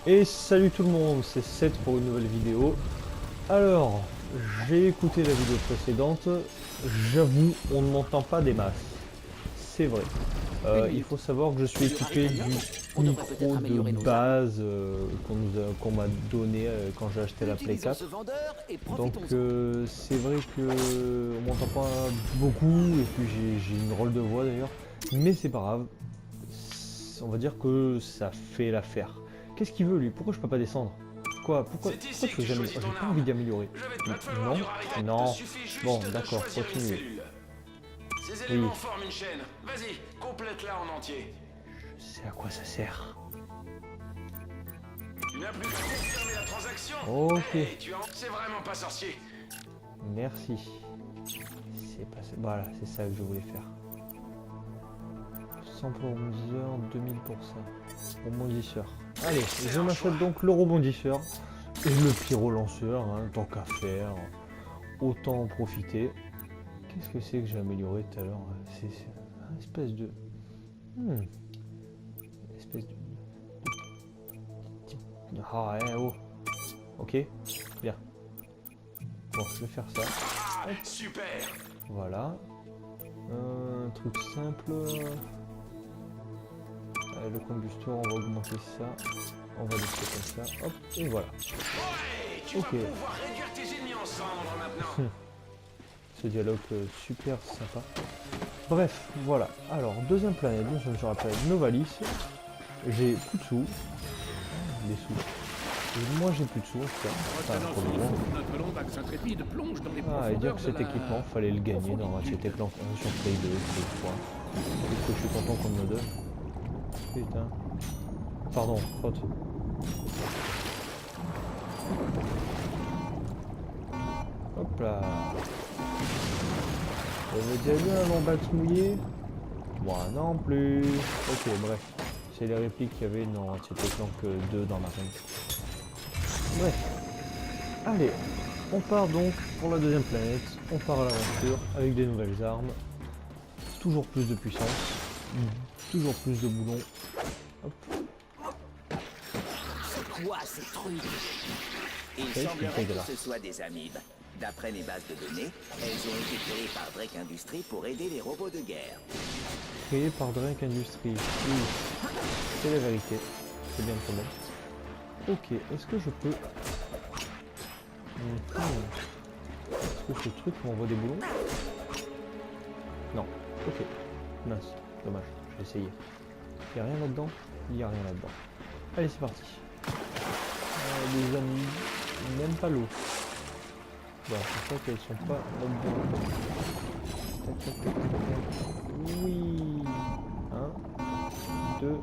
Et salut tout le monde, c'est Seth pour une nouvelle vidéo. Alors, j'ai écouté la vidéo précédente, j'avoue, on ne m'entend pas des masses. C'est vrai. Il faut savoir que je suis équipé du micro de base qu'on m'a donné quand j'ai acheté la Play 4. Donc c'est vrai que on m'entend pas beaucoup et puis j'ai une rôle de voix d'ailleurs. Mais c'est pas grave. On va dire que ça fait l'affaire. Qu'est-ce qu'il veut lui? Pourquoi je peux pas descendre? Pourquoi je peux jamais... J'ai pas envie d'améliorer. Non. Non. Bon, d'accord, continuez. Ces Oui. éléments forment une chaîne. Vas-y, complète-la en entier. Je sais à quoi ça sert. Tu n'as plus qu'à confirmer la transaction. Ok. Hey, c'est vraiment pas sorcier. Merci. C'est pas ça. Voilà, c'est ça que je voulais faire. 100 pour rebondisseur, 2000 pour ça. Rebondisseur. Allez, je m'achète donc le rebondisseur et le pyro-lanceur, hein, tant qu'à faire. Autant en profiter. Qu'est-ce que c'est que j'ai amélioré tout à l'heure? C'est une espèce de... Une espèce de... Ah ouais, oh. Ok, bien. Bon, je vais faire ça. Ah, super. Voilà. Un truc simple. Le combustor, on va augmenter ça. On va laisser comme ça. Hop, et voilà. Ouais, tu Ok. vas pouvoir réduire tes ennemis en cendres maintenant. Ce dialogue super sympa. Bref, voilà. Alors, deuxième planète, donc je me rappelle Novalis. J'ai plus de sous. Des sous. Et moi j'ai plus de sous, en tout cas. Enfin, pour le moment. Notre long axe intrépide plonge dans les Ah, et dire profondeurs que de cet la équipement, fallait le gagner dans Ratchet profonditude. Clank 1 sur Play 2, Play 3. Qu'est-ce que je suis content qu'on me le donne. Putain. Pardon, faute. Hop là. Vous avez déjà vu un lombax mouillé? Moi non plus. Ok, bref. C'est les répliques qu'il y avait dans Ratchet Clank 2 dans Marine. Bref. Allez, on part donc pour la deuxième planète. On part à l'aventure avec des nouvelles armes. Toujours plus de puissance. Toujours plus de boulons. Hop. C'est quoi ces trucs? Il Ok, semblerait dégueulasse. que ce soit des amibes. D'après mes bases de données, elles ont été créées par Drake Industries pour aider les robots de guerre. Créé par Drake Industries. Oui, c'est la vérité. C'est bien le problème. Ok, est-ce que je peux... Est-ce que ce truc m'envoie des boulons? Non. Ok. Mince. Dommage. Je vais essayer. Il n'y a rien là-dedans? Il n'y a rien là-dedans. Allez, c'est parti. Les amis, ils n'aiment pas l'eau. Bon, c'est ça qu'elles sont pas là-dedans. Tac, tac, tac, tac, tac. Oui. 1, 2, 41%.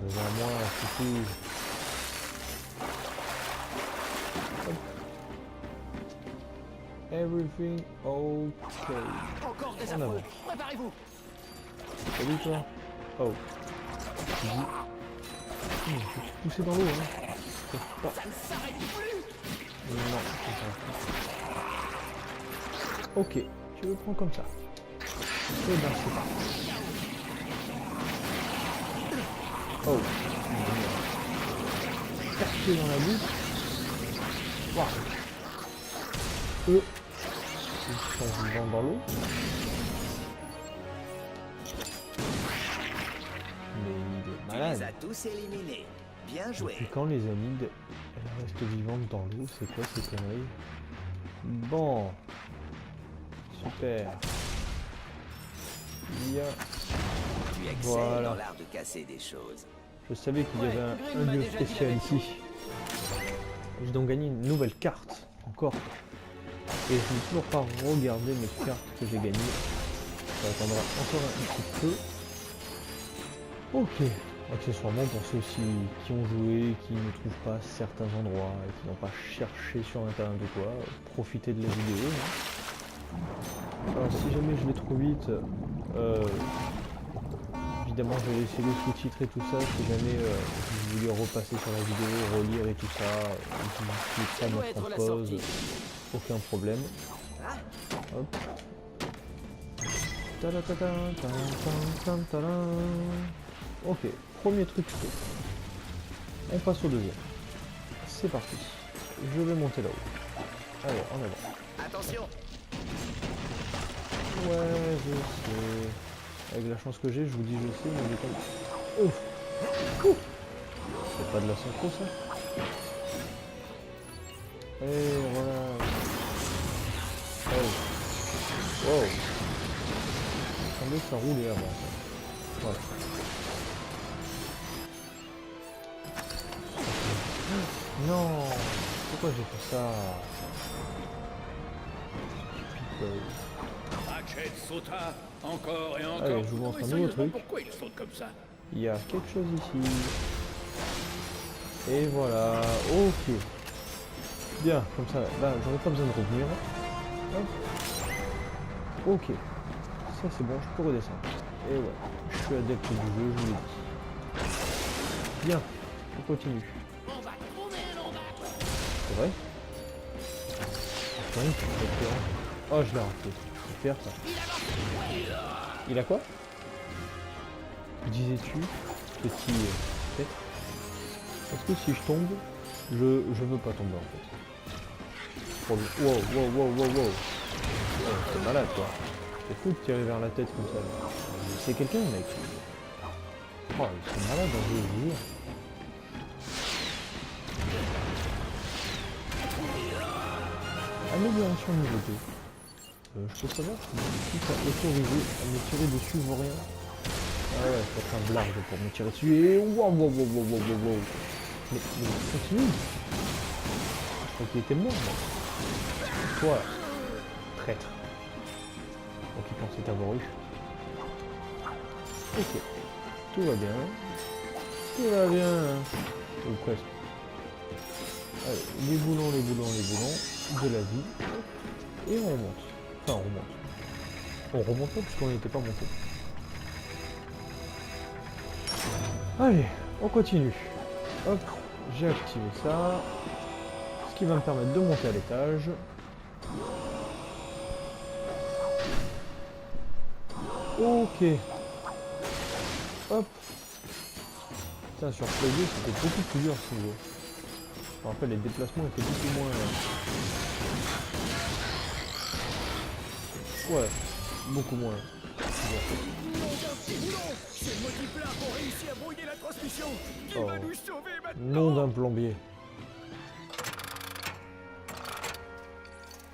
Devant moi, c'est tout. Everything okay. Encore des En avant. affreux. Préparez-vous. Salut toi. Oh. Je suis poussé dans l'eau, hein. Pas. Ça ne s'arrête plus. Non, c'est pas. Ok, tu le prends comme ça. Et ben c'est parti. Oh. Perché dans la bouche. Waouh. Eux, ils sont vivants dans l'eau. Mais il est Tu les malade. as tous éliminés. Bien joué. Depuis quand les amides elles restent vivantes dans l'eau? C'est quoi ces conneries? Bon. Super. Il y a... Tu excelles Voilà. dans l'art de casser des choses. Je savais qu'il y avait un lieu spécial ici. J'ai donc gagné une nouvelle carte. Encore. Et je n'ai toujours pas regardé mes cartes que j'ai gagnées. Ça attendra encore un petit peu. Ok. Accessoirement pour ceux qui ont joué, qui ne trouvent pas certains endroits et qui n'ont pas cherché sur internet ou quoi, profitez de la vidéo. Hein. Alors si jamais je vais trop vite, évidemment je vais laisser les sous-titres et tout ça, si jamais vous voulez repasser sur la vidéo, relire et tout ça, je ne pas mettre en pause, aucun problème. Hop. Ta-da-ta-ta, ta-ta-ta-ta-ta. Ok, premier truc fait. On passe au deuxième. C'est parti. Je vais monter là-haut. Allez, en avant. Attention. Ouais, je sais. Avec la chance que j'ai, je vous dis je sais, mais j'ai pas... Ouf. Ouh. C'est pas de la synchro ça. Et voilà. Oh. Wow. Il semblait que ça roulait avant. Voilà. Non. Pourquoi j'ai fait ça? Ratchet sauta encore et encore. Allez, je vous montre un nouveau Sérieusement, truc. pourquoi il saute comme ça? Il y a quelque chose ici. Et voilà. Ok. Bien, comme ça, là, j'aurais pas besoin de revenir. Hop. Ok. Ça, c'est bon, je peux redescendre. Et ouais, je suis adepte du jeu, je vous l'ai dit. Bien, on continue. C'est vrai? Putain, oh, je l'ai raté. Super, ça. Il a quoi? Disais-tu, petit tête? Est-ce que si je tombe, je veux pas tomber en fait. Oh, wow, wow, wow, wow, wow. Oh, c'est malade quoi. C'est fou de tirer vers la tête comme ça. C'est quelqu'un mec. Oh, c'est malade dans ce jeu. Amélioration niveau 2. Je peux savoir si ça autorisé à me tirer dessus vaut rien. Ah ouais, faut être un blarde pour me tirer dessus. Et wow, wow, wow, wow, wow, wow. Mais continue. Je crois qu'il était mort, moi. Toi, traître. Donc il pensait t'avoir eu. Ok. Tout va bien. Tout va bien. Ou presque. Allez, les boulons, les boulons, les boulons. De la vie. Et on remonte. Enfin, on remonte. On remonte pas puisqu'on n'était pas monté. Allez, on continue. Hop, j'ai activé ça. Ce qui va me permettre de monter à l'étage. Ok. Hop. Putain, sur Play 2, c'était beaucoup plus dur ce niveau. Je me rappelle, les déplacements étaient beaucoup moins... Ouais, beaucoup moins. C'est moi qui plains pour réussir à brouiller la transmission. Qui Oh. va nous sauver maintenant? Nom d'un plombier.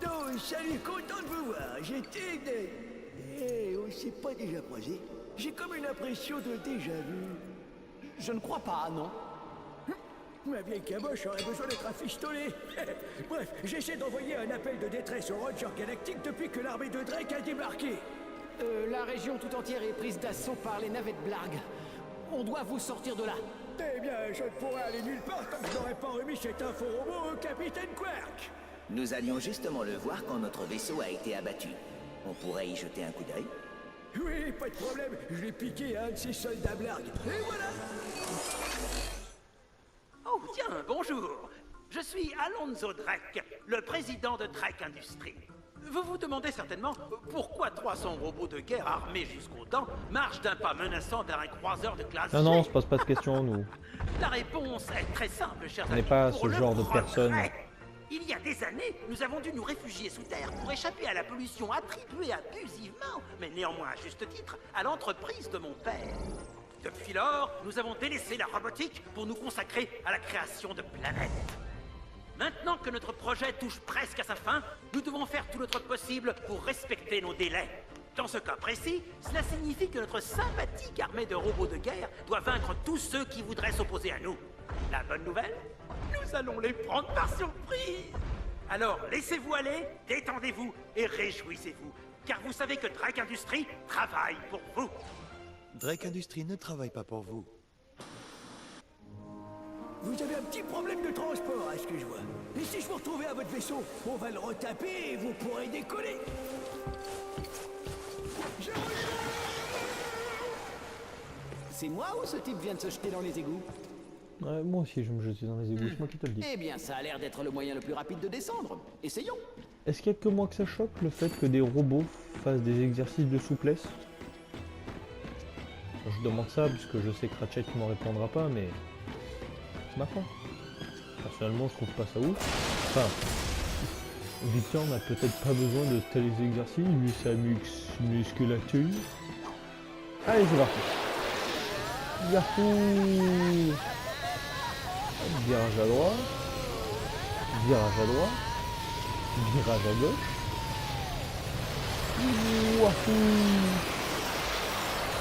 Oh, salut, content de vous voir. J'étais... on s'est pas déjà croisé. J'ai comme une impression de déjà vu. Je ne crois pas, non. Ma vieille caboche aurait besoin d'être afistolée. Bref, j'essaie d'envoyer un appel de détresse au Roger Galactique depuis que l'armée de Drake a débarqué. La région tout entière est prise d'assaut par les navettes Blarg. On doit vous sortir de là. Eh bien, je ne pourrais aller nulle part tant que je n'aurais pas remis cette info robot au capitaine Quark. Nous allions justement le voir quand notre vaisseau a été abattu. On pourrait y jeter un coup d'œil. Oui, pas de problème. Je l'ai piqué à un de ces soldats Blarg. Et voilà. Oh, tiens, bonjour. Je suis Alonzo Drake, le président de Drake Industries. Vous vous demandez certainement pourquoi 300 robots de guerre armés jusqu'aux dents marchent d'un pas menaçant vers un croiseur de classe Non, non, on G. se pose pas de questions, nous. La réponse est très simple, chers On amis. n'est pas Pour ce le genre de progrès. personne. Il y a des années, nous avons dû nous réfugier sous terre pour échapper à la pollution attribuée abusivement, mais néanmoins à juste titre, à l'entreprise de mon père. Depuis lors, nous avons délaissé la robotique pour nous consacrer à la création de planètes. Maintenant que notre projet touche presque à sa fin, nous devons faire tout notre possible pour respecter nos délais. Dans ce cas précis, cela signifie que notre sympathique armée de robots de guerre doit vaincre tous ceux qui voudraient s'opposer à nous. La bonne nouvelle? Nous allons les prendre par surprise! Alors laissez-vous aller, détendez-vous et réjouissez-vous, car vous savez que Drake Industries travaille pour vous. Drake Industries ne travaille pas pour vous. Vous avez un petit problème de transport, à ce que je vois. Et si je vous retrouvais à votre vaisseau, on va le retaper et vous pourrez décoller. C'est moi ou ce type vient de se jeter dans les égouts? Ouais, moi aussi, je me jetais dans les égouts, c'est moi qui te le dis. Eh bien, ça a l'air d'être le moyen le plus rapide de descendre. Essayons. Est-ce qu'il y a que moi que ça choque, le fait que des robots fassent des exercices de souplesse? je demande ça puisque je sais que Ratchet ne m'en répondra pas, mais c'est ma foi. Personnellement, je trouve pas ça ouf. Enfin, Victor n'a peut-être pas besoin de tels exercices, lui sa musculature. Allez, c'est parti. Yahoo! Virage à droite. Virage à droite. Virage à gauche. Wahoo!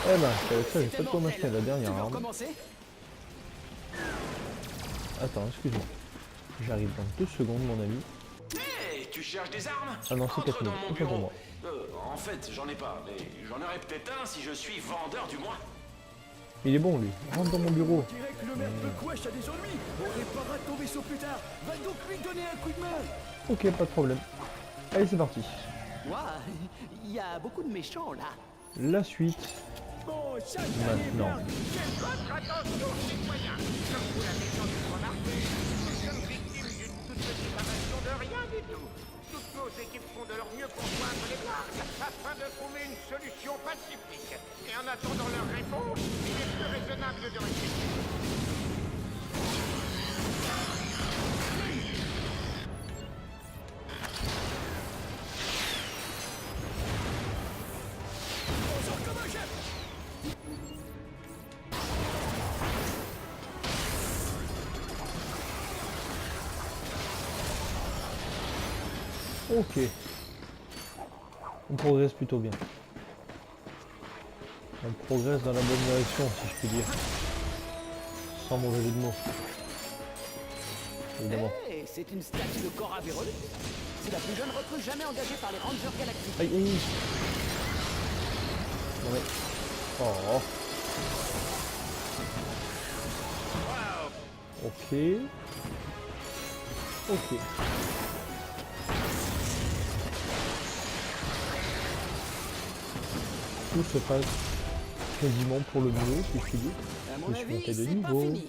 Eh ben, avec ça, j'ai pas de quoi m'acheter la dernière arme. Attends, excuse-moi. J'arrive dans 2 secondes, mon ami. Hey, tu cherches des armes? Ah non, c'est Entre 4 dans minutes. mon C'est pour bureau. moi. En fait, j'en ai pas, mais j'en aurais peut-être un si je suis vendeur du mois. Il est bon, lui. Rentre dans mon bureau. On dirait que le maire de Quash a des ennuis. On réparera ton vaisseau plus tard. Va donc lui donner un coup de main. Ok, pas de problème. Allez, c'est parti. Ouah, il y a beaucoup de méchants là. La suite. Bon, ça, Maintenant. Votre attention, citoyens. Comme vous l'avez sans doute remarqué, nous sommes victimes d'une toute petite invasion de rien du tout. Toutes nos équipes font de leur mieux pour joindre les Blargs afin de trouver une solution pacifique. Et en attendant leur réponse, il est plus raisonnable de rester. On sort comme un chef. Ok. On progresse plutôt bien. On progresse dans la bonne direction, si je puis dire. Sans mauvais jeu de mots. Évidemment. Hey, c'est une statue de Cora Virolus. C'est la plus jeune recrue jamais engagée par les Rangers Galactiques. Aïe, aïe. Non mais... Oh. Ok. Ok. Tout se passe quasiment pour le mieux, si je puis dire. À Je mon me suis avis, monté de c'est pas niveau. fini.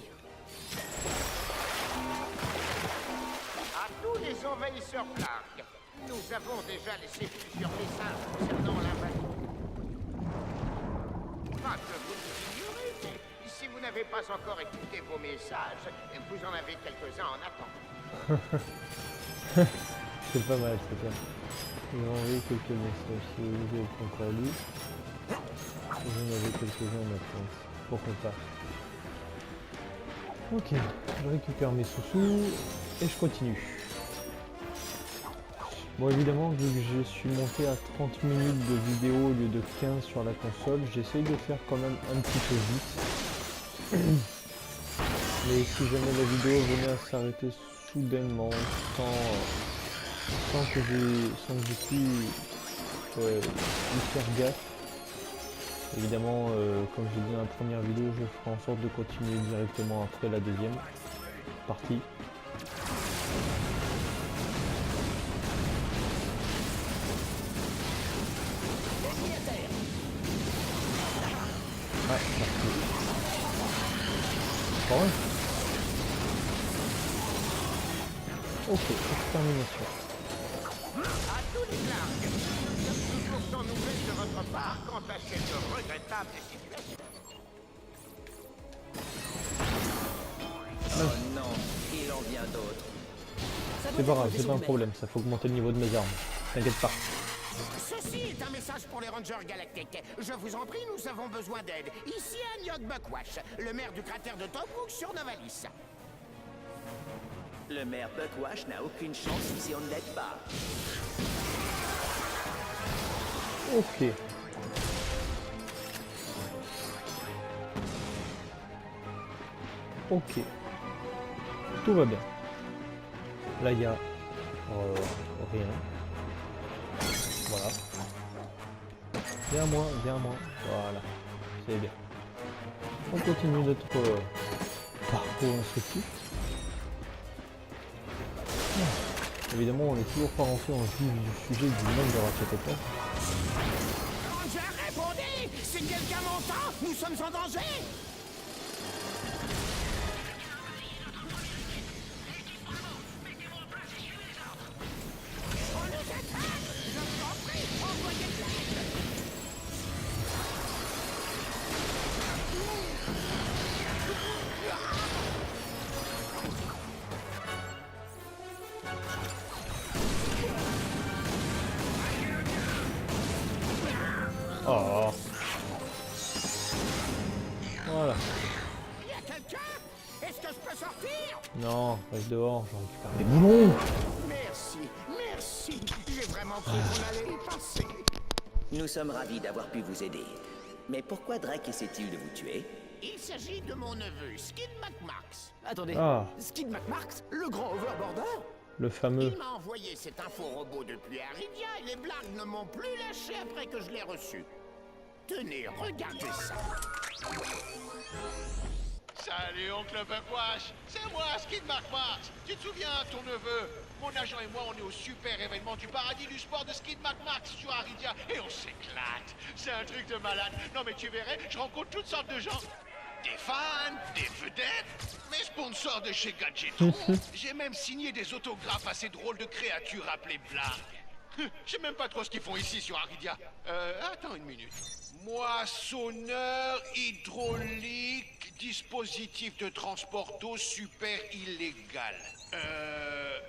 À tous les envahisseurs Blargs, nous avons déjà laissé plusieurs messages concernant l'invasion. Pas que vous nous ignorez, mais si vous n'avez pas encore écouté vos messages, vous en avez quelques-uns en attente. C'est pas mal, c'est bien. J'ai envoyé quelques messages. Si vous avez pas encore lu, j'en avais quelques-uns maintenant. Pour qu'on parte. Ok, je récupère mes sous-sous et je continue. Bon, évidemment, vu que je suis monté à 30 minutes de vidéo au lieu de 15 sur la console, j'essaye de faire quand même un petit peu vite. Mais si jamais la vidéo venait à s'arrêter soudainement, sans que j'ai pu y faire gaffe, évidemment, comme j'ai dit dans la première vidéo, je ferai en sorte de continuer directement après la deuxième partie. Ouais, parti. Encore un. Ok, extermination. À tous les Blargs, nous sommes toujours sans nouvelles de votre part quant à cette regrettable situation. Oh non, il en vient d'autres. C'est pas grave, c'est pas un problème, ça faut augmenter le niveau de mes armes. T'inquiète pas. Ceci est un message pour les Rangers Galactiques. Je vous en prie, nous avons besoin d'aide. Ici Aniok Buckwash, le maire du cratère de Tobruk sur Novalis. Le maire Buckwash n'a aucune chance si on ne l'aide pas. Ok. Ok. Tout va bien. Là, il y a rien. Voilà. Viens à moi, viens à moi. Voilà. C'est bien. On continue notre parcours instructif. Évidemment, on n'est toujours pas rentré en vif du sujet du monde de Ratchet et Clank. Ranger, répondez! Si quelqu'un m'entend, nous sommes en danger! On nous attaque! Je vous en prie, envoyez de l'aide! Voilà. Y a quelqu'un? Est-ce que je peux sortir? Non, reste dehors, j'en récupère des boulons. Merci, merci. J'ai vraiment cru qu'on allait y passer. Nous sommes ravis d'avoir pu vous aider. Mais pourquoi Drake essaie-t-il de vous tuer? Il s'agit de mon neveu, Skid McMarx. Attendez, Ah. Skid McMarx, le grand overboarder? Le fameux. Il m'a envoyé cet info-robot depuis Aridia et les blagues ne m'ont plus lâché après que je l'ai reçu. Tenez, regardez ça. Salut, oncle Buckwash. C'est moi, Skid McMarx. Tu te souviens, ton neveu? Mon agent et moi, on est au super événement du paradis du sport de Skid McMarx sur Aridia et on s'éclate. C'est un truc de malade. Non mais tu verrais, je rencontre toutes sortes de gens. Des fans, des vedettes, mes sponsors de chez Gadgetron. J'ai même signé des autographes à ces drôles de créatures appelées Blarg. Je sais même pas trop ce qu'ils font ici sur Aridia. Attends une minute. Moissonneur hydraulique, dispositif de transport d'eau super illégal.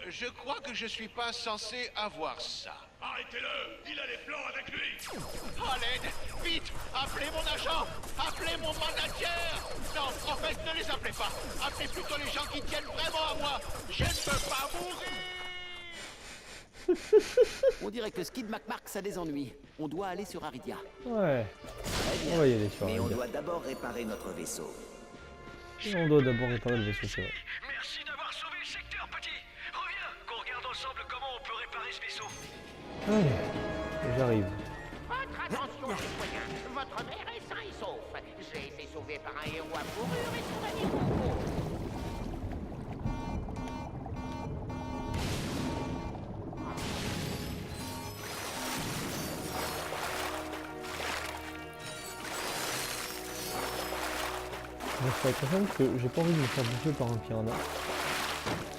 Je crois que je suis pas censé avoir ça. Arrêtez-le! Il a les plans avec lui! À l'aide! Vite! Appelez mon agent! Appelez mon manager! Non, en fait, ne les appelez pas! Appelez plutôt les gens qui tiennent vraiment à moi! Je ne peux pas mourir! On dirait que Skid McMarx a des ennuis. On doit aller sur Aridia. Ouais. Très bien. On va y aller sur Mais on Aridia. doit d'abord réparer notre vaisseau. Et on doit d'abord réparer le vaisseau, c'est vrai. Merci d'avoir sauvé le secteur, petit! Reviens, qu'on regarde ensemble comment on peut réparer ce vaisseau! Allez, j'arrive. Votre attention, citoyens. Votre mère est sain et sauf. J'ai été sauvé par un héros à fourrure et son ami Coco. Je fais attention parce que j'ai pas envie de me faire bouffer par un piranha.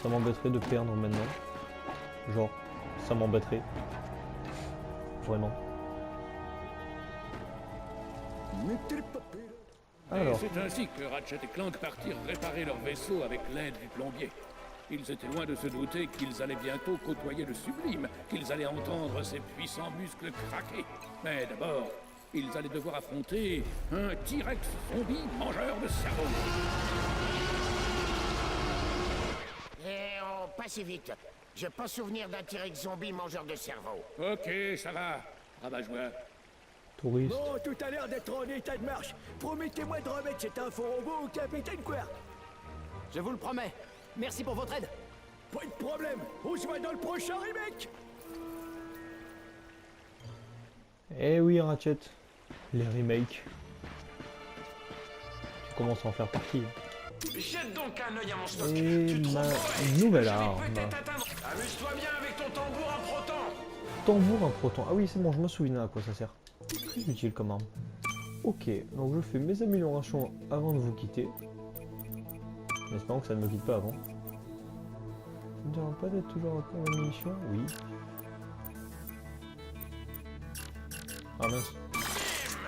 Ça m'embêterait de perdre maintenant. Genre, ça m'embêterait. Vraiment. Alors, C'est ainsi que Ratchet et Clank partirent réparer leur vaisseau avec l'aide du plombier. Ils étaient loin de se douter qu'ils allaient bientôt côtoyer le sublime, qu'ils allaient entendre ses puissants muscles craquer. Mais d'abord, ils allaient devoir affronter un T-Rex zombie mangeur de cerveau. Pas si vite. J'ai pas souvenir d'un T-Rex zombie mangeur de cerveau. Ok, ça va. Rabat-joie. touriste. Bon, tout a l'air d'être en état de marche. Promettez-moi de remettre cet info-robot au capitaine Quark. Je vous le promets. Merci pour votre aide. Pas de problème. On se voit dans le prochain remake. Eh oui, Ratchet. Les remakes. Tu commences à en faire partie. Jette donc un œil à mon stock! Et Tu trouves ma ouais, nouvelle je vais arme. peut-être atteindre. Amuse-toi bien avec ton tambour à proton! Tambour à proton. Ah oui, c'est bon, je me souviens à quoi ça sert. Très utile comme arme. Ok, donc je fais mes améliorations avant de vous quitter. En espérant que ça ne me quitte pas avant. Ça ne dérange pas d'être toujours encore la munition? Oui. Ah mince.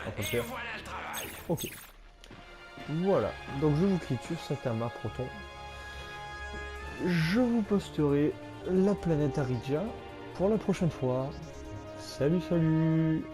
On peut le faire. Voilà le travail! Ok. Voilà, donc je vous quitte sur cet amas proton. Je vous posterai la planète Aridia pour la prochaine fois. Salut, salut!